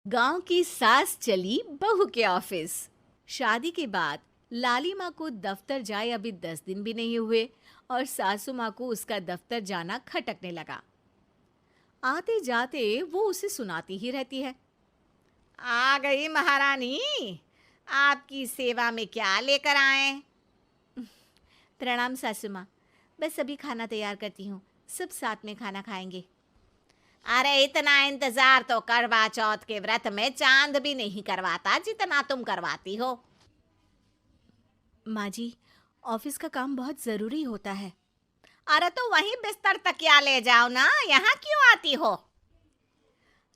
गांव की सास चली बहू के ऑफिस। शादी के बाद लाली माँ को दफ्तर जाए अभी 10 दिन भी नहीं हुए और सासू माँ को उसका दफ्तर जाना खटकने लगा। आते जाते वो उसे सुनाती ही रहती है। आ गई महारानी। आपकी सेवा में क्या लेकर आए? प्रणाम सासू माँ, बस अभी खाना तैयार करती हूँ, सब साथ में खाना खाएंगे। अरे इतना इंतजार तो करवा चौथ के व्रत में चांद भी नहीं करवाता जितना तुम करवाती हो। माँ जी, ऑफिस का काम बहुत ज़रूरी होता है। अरे तो वहीं बिस्तर तकिया ले जाओ ना, यहाँ क्यों आती हो?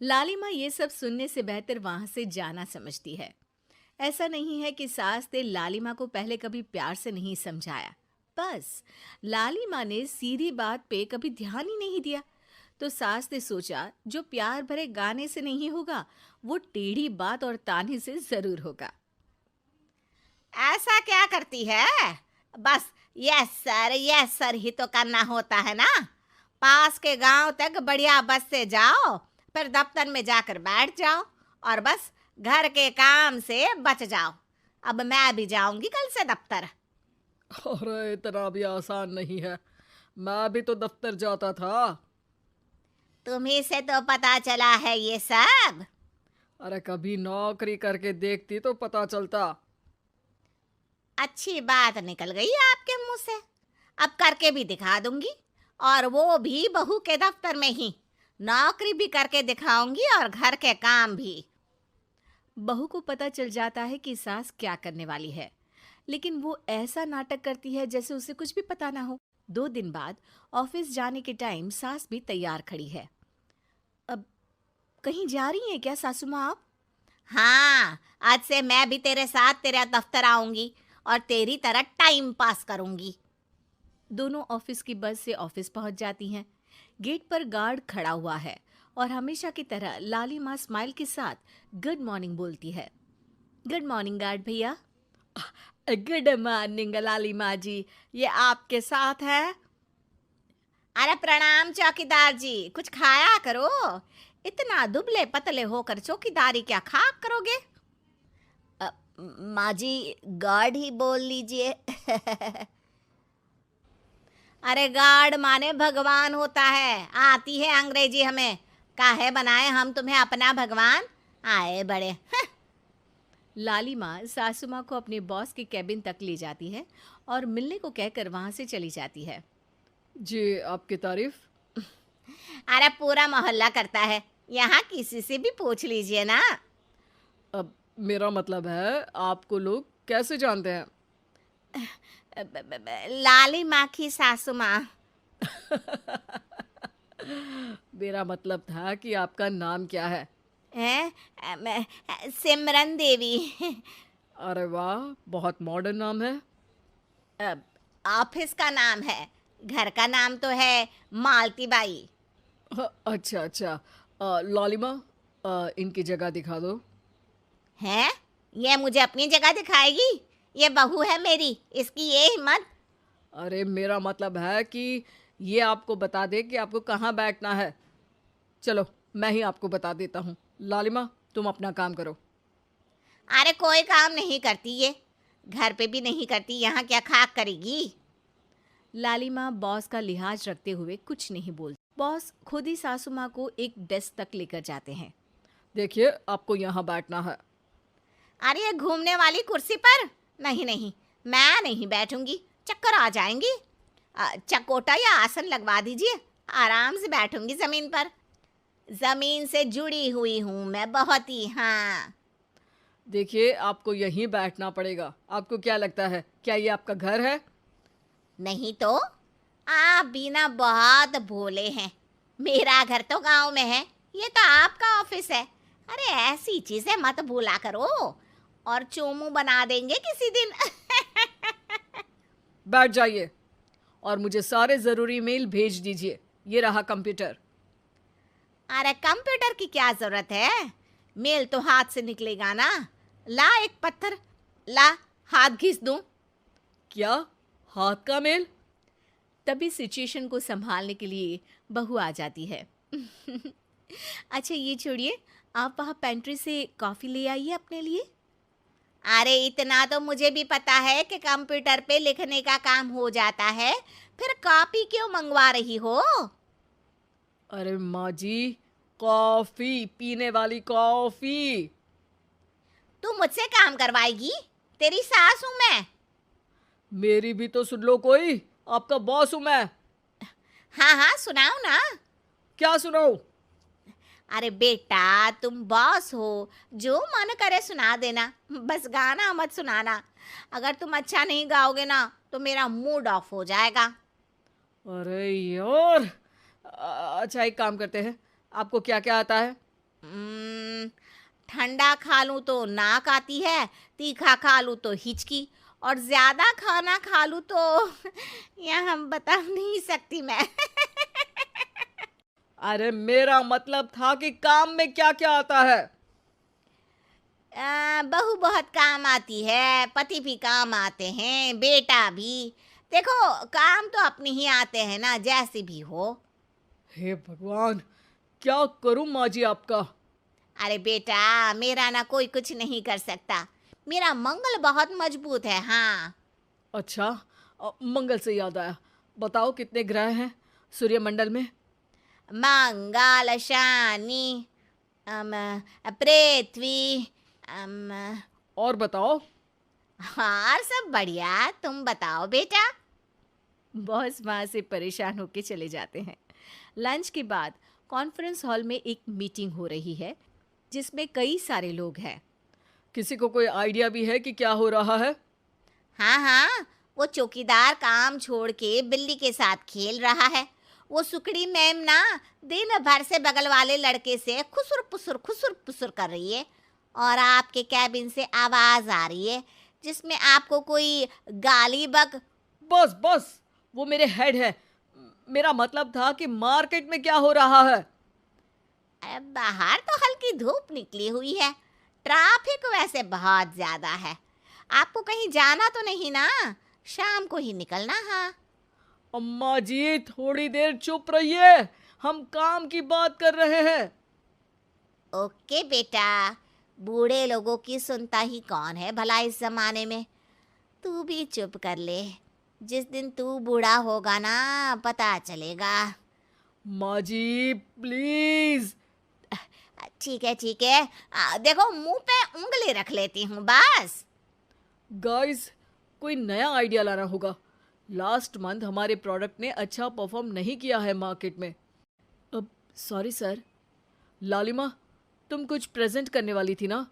लाली माँ ये सब सुनने से बेहतर वहां से जाना समझती है। ऐसा नहीं है कि सास ने लाली माँ को पहले कभी प्यार से नहीं समझाया, बस लाली माँ ने सीधी बात पे कभी ध्यान ही नहीं दिया। तो सास ने सोचा जो प्यार भरे गाने से नहीं होगा, वो टेढ़ी बात और ताने से जरूर होगा। ऐसा क्या करती है? बस यस सर ही तो करना होता है ना। पास के गांव तक बढ़िया बस से जाओ, फिर दफ्तर में जाकर बैठ जाओ और बस घर के काम से बच जाओ। अब मैं भी जाऊंगी कल से दफ्तर। अरे इतना भी आसान नहीं है। मैं भी तो दफ्तर जाता था। तुम्ही से तो पता चला है ये सब। अरे कभी नौकरी करके देखती तो पता चलता। अच्छी बात निकल गई आपके मुंह से। अब करके भी दिखा दूंगी, और वो भी बहू के दफ्तर में ही। नौकरी भी करके दिखाऊंगी और घर के काम भी। बहू को पता चल जाता है कि सास क्या करने वाली है, लेकिन वो ऐसा नाटक करती है जैसे उसे कुछ भी पता ना हो। 2 दिन बाद ऑफिस जाने के टाइम सास भी तैयार खड़ी है। अब कहीं जा रही हैं क्या सासू माँ आप? हाँ, आज से मैं भी तेरे साथ तेरा दफ्तर आऊंगी और तेरी तरह टाइम पास करूंगी। दोनों ऑफिस की बस से ऑफिस पहुंच जाती हैं। गेट पर गार्ड खड़ा हुआ है और हमेशा की तरह लाली माँ स्माइल के साथ गुड मॉर्निंग बोलती है। गुड मॉर्निंग गार्ड भैया। गुड मॉर्निंग लाली माँ जी, ये आपके साथ है। अरे प्रणाम चौकीदार जी, कुछ खाया करो। इतना दुबले पतले होकर चौकीदारी क्या खा करोगे? माँ जी, गार्ड ही बोल लीजिए। अरे गार्ड माने भगवान होता है, आती है अंग्रेजी हमें। काहे बनाए हम तुम्हें अपना भगवान? आए बड़े। लाली माँ सासू माँ को अपने बॉस के कैबिन तक ले जाती है और मिलने को कहकर वहां से चली जाती है। जी, आपकी तारीफ। अरे पूरा मोहल्ला करता है, यहाँ किसी से भी पूछ लीजिए ना। अब मेरा मतलब है आपको लोग कैसे जानते हैं? लाली माँ की सासू माँ। मेरा मतलब था कि आपका नाम क्या है? है सिमरन देवी। अरे वाह, बहुत मॉडर्न नाम है। अब ऑफिस का नाम है, घर का नाम तो है मालती बाई। अच्छा अच्छा। लालिमा, इनकी जगह दिखा दो। है, ये मुझे अपनी जगह दिखाएगी? ये बहू है मेरी, इसकी ये हिम्मत। अरे मेरा मतलब है कि ये आपको बता दे कि आपको कहाँ बैठना है। चलो मैं ही आपको बता देता हूँ। लालिमा, तुम अपना काम करो। अरे कोई काम नहीं करती ये, घर पे भी नहीं करती, यहाँ क्या खाक करेगी? लाली माँ बॉस का लिहाज रखते हुए कुछ नहीं बोलती। बॉस खुद ही सासू माँ को एक डेस्क तक लेकर जाते हैं। देखिए, आपको यहाँ बैठना है। अरे ये घूमने वाली कुर्सी पर? नहीं नहीं, मैं नहीं बैठूंगी, चक्कर आ जाएंगी। चकोटा या आसन लगवा दीजिए, आराम से बैठूंगी जमीन पर। जमीन से जुड़ी हुई हूँ मैं बहुत ही। हाँ। देखिए, आपको यहीं बैठना पड़ेगा। आपको क्या लगता है, क्या ये आपका घर है? नहीं तो, आप भी ना बहुत भोले हैं। मेरा घर तो गांव में है, ये तो आपका ऑफिस है। अरे ऐसी चीजें मत भूला करो, और चोमू बना देंगे किसी दिन। बैठ जाइए और मुझे सारे ज़रूरी मेल भेज दीजिए। ये रहा कंप्यूटर। अरे कंप्यूटर की क्या जरूरत है, मेल तो हाथ से निकलेगा ना। ला एक पत्थर, ला हाथ घिस दूं। क्या? हाथ का मेल? तभी सिचुएशन को संभालने के लिए बहू आ जाती है। अच्छा ये छोड़िए, आप वहाँ पेंट्री से कॉफ़ी ले आइए अपने लिए। अरे इतना तो मुझे भी पता है कि कंप्यूटर पे लिखने का काम हो जाता है, फिर कॉपी क्यों मंगवा रही हो? अरे माँ जी, कॉफी, पीने वाली कॉफी। तू मुझसे काम करवाएगी? तेरी सास हूं मैं। मेरी भी तो सुन लो कोई, आपका बॉस हूं मैं। हाँ हाँ सुनाओ ना। क्या सुनाऊं? अरे बेटा तुम बॉस हो, जो मन करे सुना देना, बस गाना मत सुनाना। अगर तुम अच्छा नहीं गाओगे ना तो मेरा मूड ऑफ हो जाएगा। अरे यार, अच्छा एक काम करते हैं, आपको क्या क्या आता है? हम्म, ठंडा खा लूं तो नाक आती है, तीखा खा लूं तो हिचकी, और ज्यादा खाना खा लूं तो यह हम बता नहीं सकती मैं। अरे मेरा मतलब था कि काम में क्या क्या आता है। बहू बहुत काम आती है, पति भी काम आते हैं, बेटा भी। देखो काम तो अपने ही आते हैं ना, जैसे भी हो। हे भगवान, क्या करूं माँ जी आपका। अरे बेटा मेरा ना कोई कुछ नहीं कर सकता, मेरा मंगल बहुत मजबूत है। हाँ। अच्छा, मंगल से याद आया, बताओ कितने ग्रह हैं सूर्यमंडल में? मंगल, शनि, अम, पृथ्वी, अम, और बताओ। हाँ सब बढ़िया, तुम बताओ बेटा। बॉस वहाँ से परेशान होके चले जाते हैं। लंच के बाद कॉन्फ्रेंस हॉल में एक मीटिंग हो रही है जिसमें कई सारे लोग हैं। किसी को कोई आइडिया भी है कि क्या हो रहा है? हाँ हाँ, वो चौकीदार काम छोड़ के बिल्ली के साथ खेल रहा है। वो सुकड़ी मैम ना दिन भर से बगल वाले लड़के से खुसुर पुसुर कर रही है, और आपके कैबिन से आवाज आ रही है जिसमें आपको कोई गाली बक। बस बस, वो मेरे हेड है। मेरा मतलब था कि मार्केट में क्या हो रहा है। बाहर तो हल्की धूप निकली हुई है, ट्रैफिक वैसे बहुत ज्यादा है। आपको कहीं जाना तो नहीं ना? शाम को ही निकलना। हाँ। अम्मा जी थोड़ी देर चुप रहिए, हम काम की बात कर रहे हैं। ओके बेटा, बूढ़े लोगों की सुनता ही कौन है भला इस जमाने में। तू भी चुप कर ले, जिस दिन तू बूढ़ा होगा ना पता चलेगा। माँ जी प्लीज। ठीक है ठीक है, देखो मुंह पे उंगली रख लेती हूँ बस। गाइस, कोई नया आइडिया लाना होगा। लास्ट मंथ हमारे प्रोडक्ट ने अच्छा परफॉर्म नहीं किया है मार्केट में। अब सॉरी सर। लालिमा, तुम कुछ प्रेजेंट करने वाली थी ना?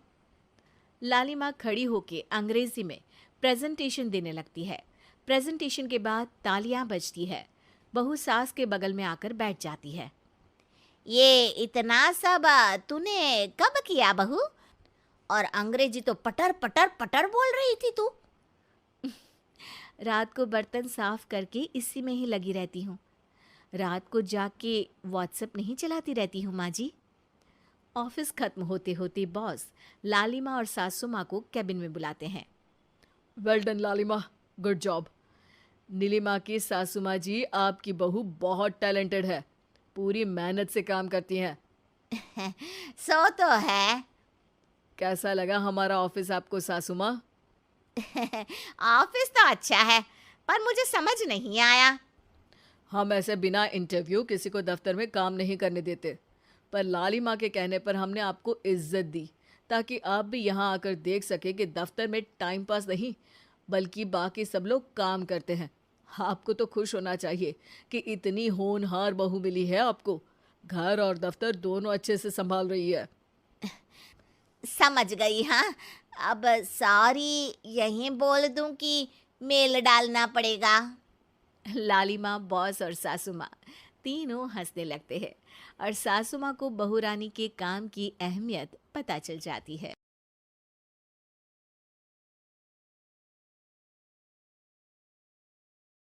लालिमा खड़ी होके अंग्रेजी में प्रेजेंटेशन देने लगती है। प्रेजेंटेशन के बाद तालियां बजती है। बहू सास के बगल में आकर बैठ जाती है। ये इतना सब तूने कब किया बहू? और अंग्रेजी तो पटर पटर पटर बोल रही थी तू। रात को बर्तन साफ करके इसी में ही लगी रहती हूँ। रात को जाग के व्हाट्सएप नहीं चलाती रहती हूँ माँ जी। ऑफिस खत्म होते होते बॉस लालिमा और सासू माँ को कैबिन में बुलाते हैं। वेल डन लालिमा, गुड जॉब। नीलिमा की सासू माँ जी, आपकी बहू बहुत टैलेंटेड है, पूरी मेहनत से काम करती हैं। सो तो है। कैसा लगा हमारा ऑफिस आपको सासू माँ? ऑफिस तो अच्छा है, पर मुझे समझ नहीं आया। हम ऐसे बिना इंटरव्यू किसी को दफ्तर में काम नहीं करने देते, पर लालिमा के कहने पर हमने आपको इज्जत दी ताकि आप भी यहाँ आकर देख सके कि दफ्तर में टाइम पास नहीं बल्कि बाकी सब लोग काम करते हैं। आपको तो खुश होना चाहिए कि इतनी होनहार बहू मिली है आपको। घर और दफ्तर दोनों अच्छे से संभाल रही है। समझ गई। हाँ, अब सॉरी यहीं बोल दूं कि मेल डालना पड़ेगा? लालिमा, बॉस और सासू माँ तीनों हंसने लगते हैं और सासू माँ को बहू रानी के काम की अहमियत पता चल जाती है।